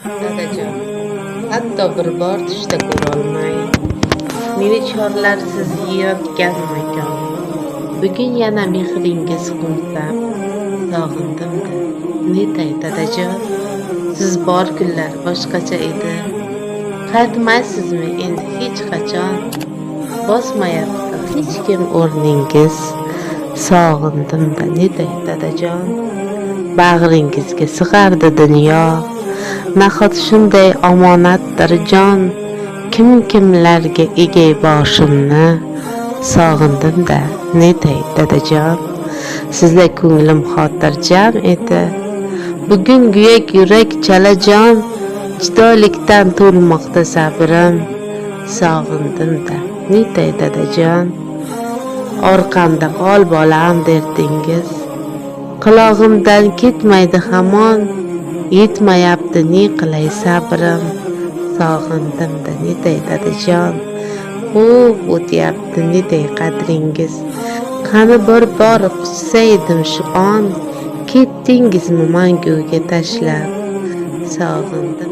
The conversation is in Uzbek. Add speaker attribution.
Speaker 1: Dadajon, hatto bir bor tushda ko'rolmay, meni chorlarsiz yeyotgan makon. Bugun yana mehringiz qo'msab, sog'indim-da. Netay dadajon, siz bor kunlar boshqacha edi. Qaytmaysizmi endi hech qachon? Bosmayapti hech kim o'rningiz. Sog'indim-da, netay dadajon. Bag'ringizga sig'ardi dunyo. Nahot shunday omonatdir jon, kimlarga egay boshimni. Sog'indim-da, netay dadajon. Sizda ko'nglim xotirjam edi. Bugun guyak yurak chalajon, chidolikdan to'lmoqda sabrim. Sog'indim-da, netay dadajon. Orqamda qol bolam derdingiz. Qulog'imdan ketmaydi hamon, yetmayapti ne qilay sabrim. Sog'indim-da, netay dadajon. O'tyapti netay qadringiz. Qani bir bor quchsaydim shu on, ketdingizmi manguga tashlab. Sog'indim.